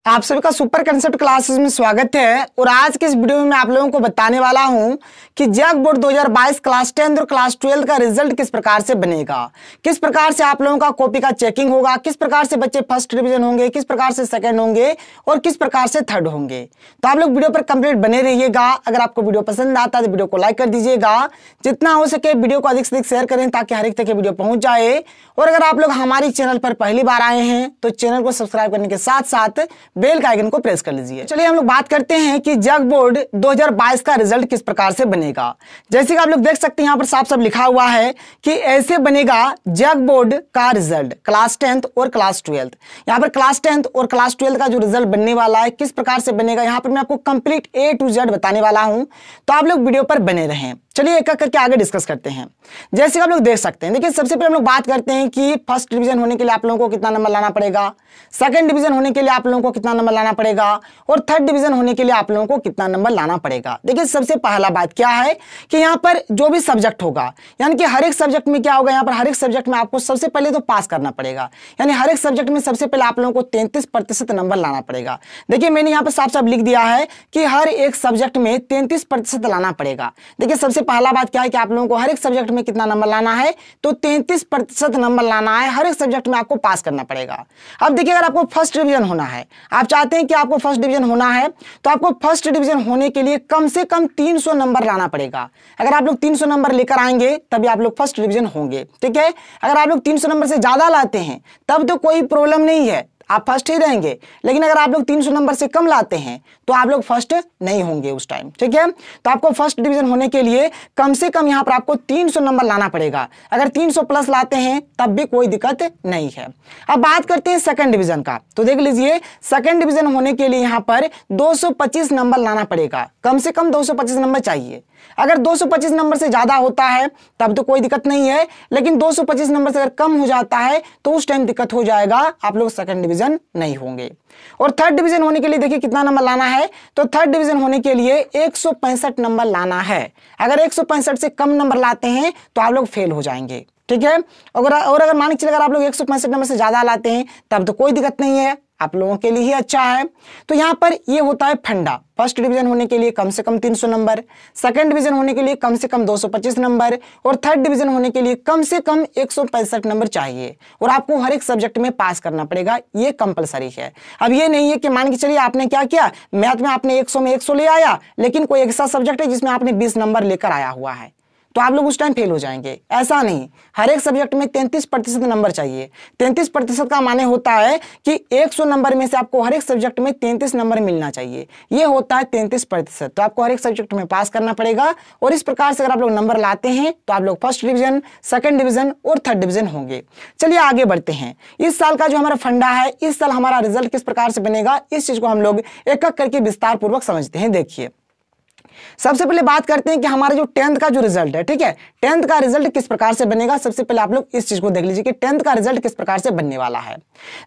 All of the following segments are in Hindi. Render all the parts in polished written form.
आप सभी का सुपर कंसेप्ट क्लासेस में स्वागत है। और आज के इस वीडियो में मैं आप लोगों को बताने वाला हूं कि जैक बोर्ड 2022 क्लास 10 और क्लास 12 का रिजल्ट किस प्रकार से बनेगा, किस प्रकार से आप लोगों का कॉपी का चेकिंग होगा, किस प्रकार से बच्चे फर्स्ट डिवीजन होंगे, किस प्रकार से सेकंड होंगे और किस प्रकार से थर्ड होंगे। तो आप लोग वीडियो पर कंप्लीट बने रहिएगा। अगर आपको वीडियो पसंद आता है तो वीडियो को लाइक कर दीजिएगा, जितना हो सके वीडियो को अधिक से अधिक शेयर करें ताकि हर एक तक वीडियो पहुंच जाए। और अगर आप लोग हमारी चैनल पर पहली बार आए हैं तो चैनल को सब्सक्राइब करने के साथ साथ बेल का आइकन को प्रेस कर लीजिए। चलिए हम लोग बात करते हैं कि जैक बोर्ड 2022 का रिजल्ट किस प्रकार से बनेगा। जैसे कि आप लोग देख सकते हैं यहाँ पर साफ साफ लिखा हुआ है कि ऐसे बनेगा जैक बोर्ड का रिजल्ट क्लास 10th और क्लास 12th। यहाँ पर क्लास 10th और क्लास 12th का जो रिजल्ट बनने वाला है किस प्रकार से बनेगा, यहाँ पर मैं आपको कंप्लीट A to Z बताने वाला हूं, तो आप लोग वीडियो पर बने रहें। चलिए एक एक करके आगे डिस्कस करते हैं। जैसे आप लोग देख सकते हैं, देखिए सबसे पहले हम लोग बात करते हैं कि फर्स्ट डिवीजन होने के लिए आप लोगों को कितना नंबर लाना पड़ेगा, सेकंड डिवीजन होने के लिए आप लोगों को कितना नंबर लाना पड़ेगा और थर्ड डिवीजन होने के लिए आप लोगों को कितना नंबर लाना पड़ेगा। देखिए सबसे पहला बात क्या है कि यहाँ पर जो भी सब्जेक्ट होगा, यानी कि हर एक सब्जेक्ट में क्या होगा, यहाँ पर हर एक सब्जेक्ट में आपको सबसे पहले तो पास करना पड़ेगा। यानी हर एक सब्जेक्ट में सबसे पहले आप लोगों को 33% नंबर लाना पड़ेगा। देखिए मैंने यहाँ पर साफ साफ लिख दिया है कि हर एक सब्जेक्ट में 33% लाना पड़ेगा। देखिए सबसे पहला बात क्या है कि आप लोगों को हर एक सब्जेक्ट में कितना नंबर लाना है, तो 33% नंबर लाना है। हर एक सब्जेक्ट में आपको पास करना पड़ेगा। अब देखिए अगर आपको फर्स्ट डिवीजन होना है, आप चाहते हैं कि आपको फर्स्ट डिवीजन होना है, तो आपको फर्स्ट डिवीजन होने के लिए कम से कम 300 नंबर लाना पड़ेगा। अगर आप लोग 300 नंबर लेकर आएंगे तभी आप लोग फर्स्ट डिवीजन होंगे। ठीक है, अगर आप लोग 300 नंबर से ज्यादा लाते हैं तब तो कोई प्रॉब्लम नहीं है, आप फर्स्ट ही रहेंगे। लेकिन अगर आप लोग 300 नंबर से कम लाते हैं तो आप लोग फर्स्ट नहीं होंगे उस टाइम। ठीक है, तो आपको फर्स्ट डिवीजन होने के लिए कम से कम यहां पर आपको 300 नंबर लाना पड़ेगा। अगर 300 प्लस लाते हैं तब भी कोई दिक्कत नहीं है। अब बात करते हैं सेकंड डिवीजन का, तो देख लीजिए सेकंड डिवीजन होने के लिए यहां पर 225 नंबर लाना पड़ेगा। कम से कम 225 नंबर चाहिए। अगर 225 नंबर से ज्यादा होता है तब तो कोई दिक्कत नहीं है, लेकिन 225 नंबर से अगर कम हो जाता है तो उस टाइम दिक्कत हो जाएगा, आप लोग सेकंड डिवीजन नहीं होंगे। और थर्ड डिवीजन होने के लिए देखिए कितना नंबर लाना है, तो थर्ड डिवीजन होने के लिए 165 नंबर लाना है। अगर 165 से कम नंबर लाते हैं तो आप लोग फेल हो जाएंगे। ठीक है, अगर मान के चलिए अगर आप लोग 165 नंबर से ज्यादा लाते हैं तब तो कोई दिक्कत नहीं है, आप लोगों के लिए ही अच्छा है। तो यहां पर ये होता है फंडा, फर्स्ट डिवीजन होने के लिए कम से कम 300 नंबर, सेकंड डिवीजन होने के लिए कम से कम 225 नंबर और थर्ड डिवीजन होने के लिए कम से कम 165 नंबर चाहिए। और आपको हर एक सब्जेक्ट में पास करना पड़ेगा, ये कंपलसरी है। अब ये नहीं है कि मान के चलिए आपने क्या किया, मैथ में आपने 100 में 100 ले आया, लेकिन कोई ऐसा सब्जेक्ट है जिसमें आपने 20 नंबर लेकर आया हुआ है तो आप लोग उस टाइम फेल हो जाएंगे। ऐसा नहीं, हर एक सब्जेक्ट में 33% नंबर चाहिए। 33% का माने होता है कि 100 नंबर में से आपको हर एक सब्जेक्ट में 33 नंबर मिलना चाहिए। ये होता है 33%। तो आपको हर एक सब्जेक्ट में पास करना पड़ेगा। और इस प्रकार से अगर आप लोग नंबर लाते हैं तो आप लोग फर्स्ट डिवीजन, सेकंड डिवीजन और थर्ड डिवीजन होंगे। चलिए आगे बढ़ते हैं। इस साल का जो हमारा फंडा है, इस साल हमारा रिजल्ट किस प्रकार से बनेगा, इस चीज को हम लोग एक एक करके विस्तार पूर्वक समझते हैं। देखिए सबसे पहले बात करते हैं कि हमारा जो 10th का जो रिजल्ट है, ठीक है, 10th का रिजल्ट किस प्रकार से बनेगा। सबसे पहले आप लोग इस चीज को देख लीजिए कि 10th का रिजल्ट किस प्रकार से बनने वाला है।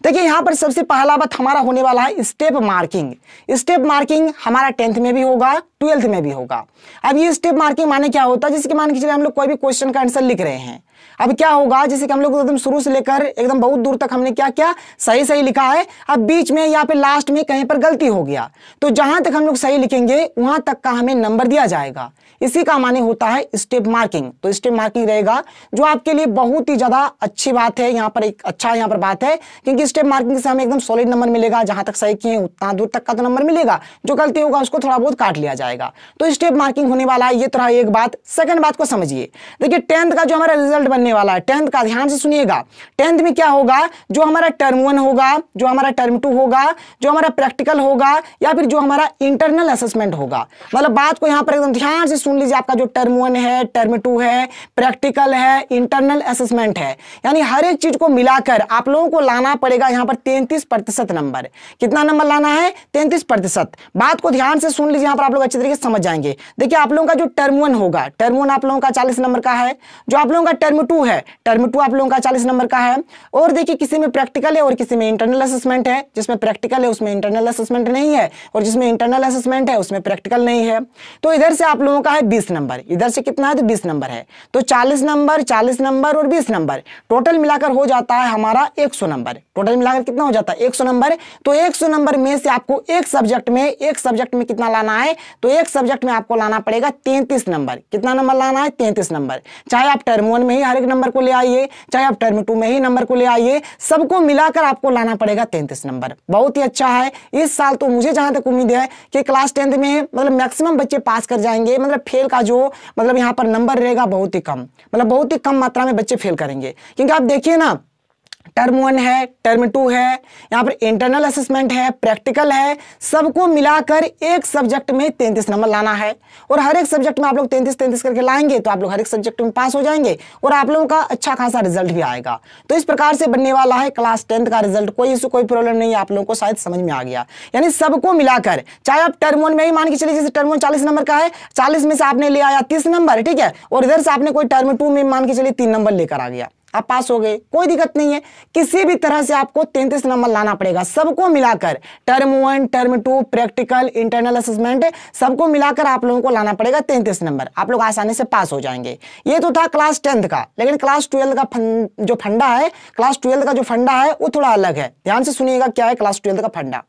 देखिए यहां पर सबसे पहला बात हमारा होने वाला है स्टेप मार्किंग। स्टेप मार्किंग हमारा 10th में भी होगा, 12th में भी होगा। अब ये स्टेप मार्किंग माने क्या होता है, जैसे कि मान के चलिए हम लोग कोई भी क्वेश्चन का आंसर लिख रहे हैं। अब क्या होगा, जैसे कि हम लोग एकदम शुरू से लेकर एकदम बहुत दूर तक हमने क्या क्या सही सही लिखा है, अब बीच में या फिर लास्ट में कहीं पर गलती हो गया तो जहां तक हम लोग सही लिखेंगे वहां तक का हमें नंबर दिया जाएगा। इसी का माने होता है स्टेप मार्किंग। तो स्टेप मार्किंग रहेगा जो आपके लिए बहुत ही ज्यादा अच्छी बात है। यहाँ पर एक अच्छा यहाँ पर बात है क्योंकि स्टेप मार्किंग से हमें एकदम सॉलिड नंबर मिलेगा। जहां तक सही किए उतना दूर तक का तो नंबर मिलेगा, जो गलती होगा उसको थोड़ा बहुत काट लिया जाएगा। तो स्टेप मार्किंग होने वाला है। ये तो एक बात। सेकंड बात को समझिए, देखिए 10th का जो हमारा रिजल्ट बनने वाला है, 10th का ध्यान से सुनिएगा। 10th में क्या होगा, जो हमारा टर्म 1 होगा, जो हमारा टर्म 2 होगा, जो हमारा प्रैक्टिकल होगा या फिर जो हमारा इंटरनल असेसमेंट होगा। मतलब बात को यहां पर एकदम ध्यान से सुन लीजिए। आपका जो टर्म 1 है, टर्म 2 है, प्रैक्टिकल है, इंटरनल असेसमेंट है, यानी हर एक चीज को मिलाकर आप लोगों को लाना पड़ेगा यहां पर 33% नंबर। कितना नंबर लाना है, 33%। बात को ध्यान से सुन लीजिए, यहां पर आप लोग अच्छे तरीके से समझ जाएंगे। देखिए आप लोगों का जो टर्म 1 होगा, टर्म 1 आप लोगों का 40 नंबर का है। जो आप लोगों का टर्म टर्म 2 है, टर्म 2 आप लोगों का 40 नंबर का है। और देखिए किसी में प्रैक्टिकल है और किसी में इंटरनल असेसमेंट है, जिसमें प्रैक्टिकल है उसमें इंटरनल असेसमेंट नहीं है और जिसमें इंटरनल असेसमेंट है उसमें प्रैक्टिकल नहीं है। तो इधर से आप लोगों का है 20 नंबर, इधर से कितना है तो 20 नंबर है, तो 40 नंबर 40 नंबर और 20 नंबर टोटल मिलाकर हो जाता है हमारा 100 नंबर। टोटल मिलाकर कितना हो जाता है 100 नंबर। तो 100 नंबर में से आपको एक सब्जेक्ट में कितना लाना है, तो एक सब्जेक्ट में आपको लाना पड़ेगा 33 नंबर। कितना नंबर लाना है 33 नंबर। चाहे आप टर्म 1 में ही हर एक नंबर को ले आइए, चाहे आप टर्म 2 में ही नंबर को ले आइए, सबको मिलाकर आपको लाना पड़ेगा 33 नंबर। बहुत ही अच्छा है। इस साल तो मुझे जहां तक उम्मीद है कि क्लास 10th में मतलब मैक्सिमम बच्चे पास कर जाएंगे, मतलब फेल का जो मतलब यहाँ पर नंबर रहेगा बहुत ही कम, मतलब बहुत ही कम मात्रा में बच्चे फेल करेंगे। क्योंकि आप देखिए ना, टर्म 1 है, टर्म 2 है, यहाँ पर इंटरनल असेसमेंट है, प्रैक्टिकल है, सबको मिलाकर एक सब्जेक्ट में 33 नंबर लाना है। और हर एक सब्जेक्ट में आप लोग 33 करके लाएंगे तो आप लोग हर एक सब्जेक्ट में पास हो जाएंगे और आप लोगों का अच्छा खासा रिजल्ट भी आएगा। तो इस प्रकार से बनने वाला है क्लास 10th का रिजल्ट। कोई इशू कोई प्रॉब्लम नहीं है, आप लोगों को शायद समझ में आ गया। यानी सबको मिलाकर, चाहे आप टर्म 1 में ही मान के चलिए, जैसे टर्म 1 40 नंबर का है, 40 में से आपने ले आया 30 नंबर, ठीक है, और इधर से आपने कोई टर्म 2 में मान के चलिए 3 नंबर लेकर आ गया, आप पास हो गए, कोई दिक्कत नहीं है। किसी भी तरह से आपको 33 नंबर लाना पड़ेगा, सबको मिलाकर term 1 term 2 practical internal assessment सबको मिलाकर आप लोगों को लाना पड़ेगा 33 नंबर। आप लोग आसानी से पास हो जाएंगे। ये तो था क्लास 10th का। लेकिन क्लास 12 का जो फंडा है, क्लास 12 का जो फंडा है वो थोड़ा अलग है। ध्यान से सुनिएगा क्या है क्लास 12 का फंडा।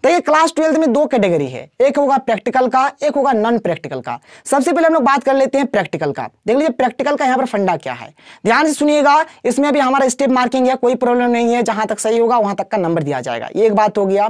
देखिए क्लास 12 में दो कैटेगरी है, एक होगा प्रैक्टिकल का, एक होगा नॉन प्रैक्टिकल का। सबसे पहले हम लोग बात कर लेते हैं प्रैक्टिकल का। देख लीजिए प्रैक्टिकल का यहाँ पर फंडा क्या है, ध्यान से सुनिएगा। इसमें भी हमारा स्टेप मार्किंग है, कोई प्रॉब्लम नहीं है, जहां तक सही होगा वहां तक का नंबर दिया जाएगा। ये एक बात हो गया।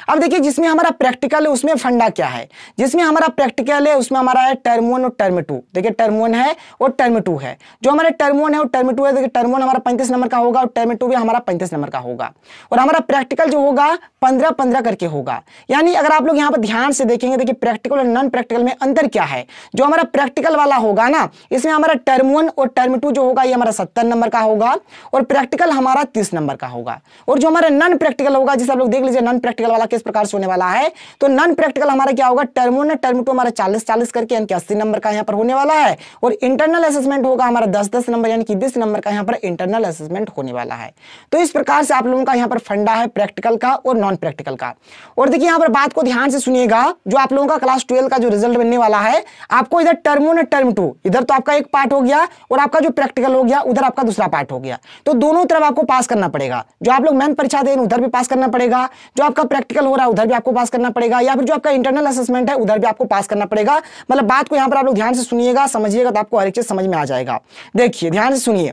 अब देखिए जिसमें हमारा प्रैक्टिकल है उसमें फंडा क्या है। जिसमें हमारा प्रैक्टिकल है उसमें हमारा है टर्म 1 और टर्म 2। देखिए टर्म 1 है और टर्म 2 है। जो हमारे टर्म 1 है और टर्म 2 है, देखिए टर्म 1 हमारा 35 नंबर का होगा और टर्म 2 भी हमारा 35 नंबर का होगा। और हमारा प्रैक्टिकल जो होगा 15-15 करके होगा। यानी अगर आप लोग यहाँ पर ध्यान से देखेंगे, देखिए प्रैक्टिकल और नॉन प्रैक्टिकल में अंतर क्या है। जो हमारा प्रैक्टिकल वाला होगा ना, इसमें हमारा टर्म 1 और टर्म 2 जो होगा ये हमारा 70 नंबर का होगा और प्रैक्टिकल हमारा 30 नंबर का होगा। और जो हमारा नॉन प्रैक्टिकल होगा, जैसे आप लोग देख लीजिए नॉन प्रैक्टिकल वाला किस प्रकार से होने वाला है। तो नॉन प्रैक्टिकल हमारा क्या होगा, टर्म 1 और टर्म 2 हमारा 40-40 करके यानी कि 80 नंबर का यहाँ पर होने वाला है। और इंटरनल असेसमेंट होगा हमारा 10-10 नंबर यानी कि 20 नंबर का यहाँ पर इंटरनल असेसमेंट होने वाला है। तो इस प्रकार से आप लोगों का यहाँ पर फंडा है प्रैक्टिकल का और नॉन प्रैक्टिकल का। और देखिए यहाँ पर बात को ध्यान से सुनिएगा, जो आप लोगों का क्लास 12 का जो रिजल्ट बनने वाला है, आपको इधर टर्म 1 और टर्म 2, इधर तो आपका एक पार्ट हो गया और आपका जो प्रैक्टिकल हो गया उधर आपका दूसरा पार्ट हो गया। तो दोनों तरफ आपको पास करना पड़ेगा। जो आप लोग मेन परीक्षा दें उधर भी पास करना पड़ेगा, जो आपका प्रैक्टिकल हो रहा है उधर भी आपको पास करना पड़ेगा, या फिर जो आपका इंटरनल असेसमेंट है उधर भी आपको पास करना पड़ेगा। मतलब बात को यहाँ पर आप लोग ध्यान से सुनिएगा, समझिएगा तो आपको हर एक चीज समझ में आ जाएगा। देखिए ध्यान से सुनिए,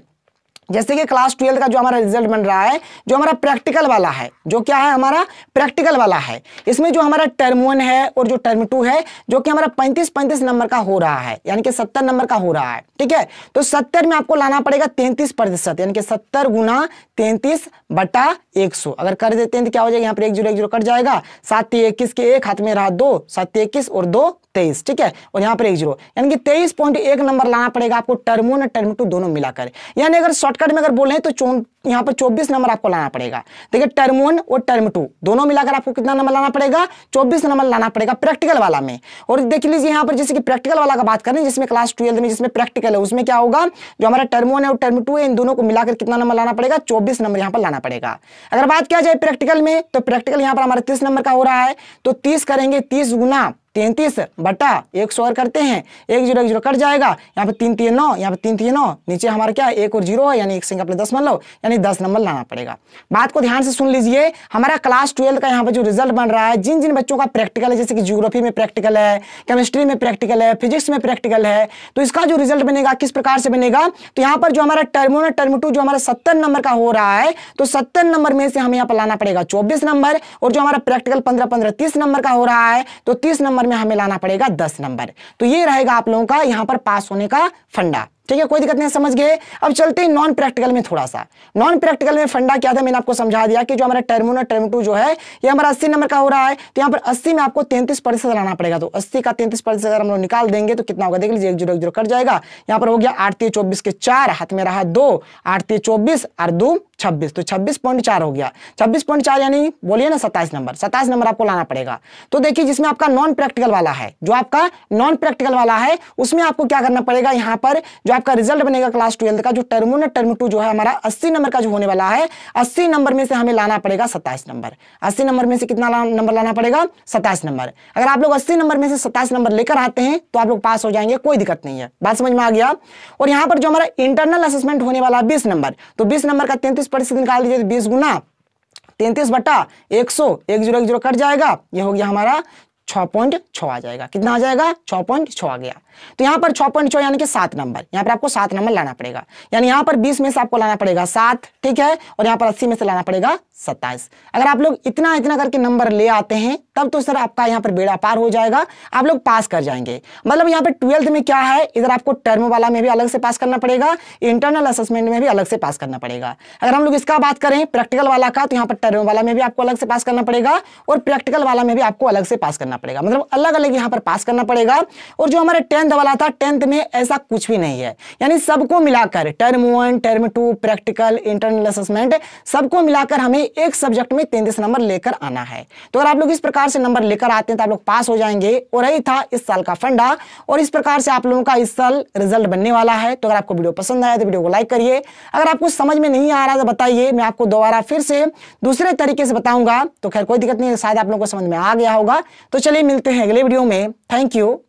जैसे कि क्लास 12 का जो हमारा रिजल्ट बन रहा है, जो हमारा प्रैक्टिकल वाला है, जो क्या है हमारा प्रैक्टिकल वाला है, इसमें जो हमारा टर्म 1 है और जो टर्म 2 है, जो कि हमारा 35-35 नंबर का हो रहा है, यानी कि 70 नंबर का हो रहा है। ठीक है, तो 70 में आपको लाना पड़ेगा 33%, यानी कि 70 गुना 33/100। अगर कर देते हैं तो क्या हो जाएगा, यहाँ पर 1 0 कट जाएगा, 7 21 के 1 हाथ में रहा 2, 7 21 और 2 23। ठीक है, और यहाँ पर 1 0 यानी कि 23.1 नंबर लाना पड़ेगा आपको टर्म 1 और टर्म 2 दोनों मिलाकर। यानी अगर शॉर्टकट में अगर बोले तो यहाँ पर 24 नंबर आपको लाना पड़ेगा। देखिए टर्म 1 और टर्म 2 दोनों मिलाकर आपको कितना नंबर लाना पड़ेगा, 24 नंबर लाना पड़ेगा प्रैक्टिकल वाला में। और देख लीजिए यहाँ पर जैसे कि प्रैक्टिकल वाला का बात करें, जिसमें क्लास 12 में जिसमें प्रैक्टिकल है उसमें क्या होगा, जो हमारा टर्म 1 है और टर्म 2 है, इन दोनों को मिलाकर कितना नंबर लाना पड़ेगा, 24 नंबर यहाँ पर लाना पड़ेगा। अगर बात किया जाए प्रैक्टिकल में, तो प्रैक्टिकल यहाँ पर हमारा 30 नंबर का हो रहा है, तो 30 करेंगे, 30 गुना 33/100 और करते हैं, 1 0 कट जाएगा, यहाँ पे 3 3 9, यहाँ पे 3 3 9, नीचे हमारा क्या है 1 और 0 है, यानी 1 संख्या 10 मान लो, यानी 10 नंबर लाना पड़ेगा। बात को ध्यान से सुन लीजिए, हमारा क्लास 12 का यहाँ पे जो रिजल्ट बन रहा है, जिन जिन बच्चों का प्रैक्टिकल है, जैसे कि ज्योग्राफी में प्रैक्टिकल है, केमिस्ट्री में प्रैक्टिकल है, फिजिक्स में प्रैक्टिकल है, तो इसका जो रिजल्ट बनेगा किस प्रकार से बनेगा, तो यहाँ पर जो हमारा टर्म 1 और टर्म 2 जो हमारा 70 नंबर का हो रहा है, तो 70 नंबर में से हमें यहाँ पर लाना पड़ेगा 24 नंबर, और जो हमारा प्रैक्टिकल 15-15 30 नंबर का हो रहा है, तो 30 नंबर में हमें लाना पड़ेगा 10 नंबर। तो ये रहेगा आप लोगों का यहाँ पर पास होने का फंडा। ठीक है, कोई दिक्कत नहीं, समझ गए। अब चलते हैं नॉन प्रैक्टिकल में थोड़ा सा। नॉन प्रैक्टिकल में फंडा क्या था, मैंने आपको समझा दिया कि जो हमारा टर्म 1 और टर्म 2 जो है ये हमारा 80 नंबर का हो रहा है, तो यहाँ पर 80 में आपको 33% लाना पड़ेगा। तो 80 का 33% अगर हम लोग निकाल देंगे तो कितना होगा, देख लीजिए 1 0 कट जाएगा, यहाँ पर हो गया 8 3 24 के 4, हाथ में रहा 2, 8 3 24 और 2 26, तो 26.4 हो गया। 26.4 यानी बोलिए ना 27 नंबर, 27 नंबर आपको लाना पड़ेगा। तो देखिए जिसमें आपका नॉन प्रैक्टिकल वाला है, जो आपका नॉन प्रैक्टिकल वाला है उसमें आपको क्या करना पड़ेगा, यहाँ पर जो आपका रिजल्ट बनेगा क्लास 12 का, जो टर्म 1 टर्म 2 जो है हमारा 80 नंबर का जो होने वाला है, 80 नंबर में से हमें लाना पड़ेगा 27 नंबर। 80 नंबर में से कितना नंबर लाना पड़ेगा, 27 नंबर। अगर आप लोग 80 नंबर में से 27 नंबर लेकर आते हैं तो आप लोग पास हो जाएंगे, कोई दिक्कत नहीं है। बात समझ में आ गया। और यहाँ पर जो हमारा इंटरनल असेसमेंट होने वाला 20 नंबर, तो 20 नंबर का 33% निकाल दीजिए, 20 गुना 33/100, 1010 कट जाएगा, ये हो गया हमारा 6.6 आ जाएगा। कितना आ जाएगा, 6.6 आ गया। तो यहाँ पर 6.6 यानी कि 7 नंबर, यहाँ पर आपको 7 नंबर लाना पड़ेगा। यानी यहाँ पर 20 में से आपको लाना पड़ेगा 7, ठीक है, और यहाँ पर 80 में से लाना पड़ेगा 27। अगर आप लोग इतना इतना करके नंबर ले आते हैं तब तो सर आपका यहाँ पर बेड़ा पार हो जाएगा, आप लोग पास कर जाएंगे। मतलब यहाँ पर 12th में क्या है, इधर आपको टर्म वाला में भी अलग से पास करना पड़ेगा, इंटरनल असेसमेंट में भी अलग से पास करना पड़ेगा। अगर हम लोग इसका बात करें प्रैक्टिकल वाला का, तो यहाँ पर टर्म वाला में भी आपको अलग से पास करना पड़ेगा और प्रैक्टिकल वाला में भी आपको अलग से पास करना पड़ेगा, मतलब अलग अलग यहाँ पर पास करना पड़ेगा। और जो हमारे 10th वाला था, 10th में ऐसा कुछ भी नहीं है, यानी सबको मिलाकर term 1 term 2 practical internal assessment सबको मिलाकर हमें एक सब्जेक्ट में 33 नंबर लेकर आना है। तो अगर आप लोग इस प्रकार से नंबर लेकर आते हैं तो आप लोग पास हो जाएंगे। और यही था इस साल का फंडा, और इस प्रकार से आप लोगों का इस साल रिजल्ट बनने वाला है। तो अगर आपको वीडियो पसंद आया तो वीडियो को लाइक करिए। अगर आपको समझ में नहीं आ रहा तो बताइए, मैं आपको दोबारा फिर से दूसरे तरीके से बताऊंगा। तो खैर कोई दिक्कत नहीं है, शायद आप लोगों को समझ में आ गया होगा। तो चलिए मिलते हैं अगले वीडियो में। Thank you.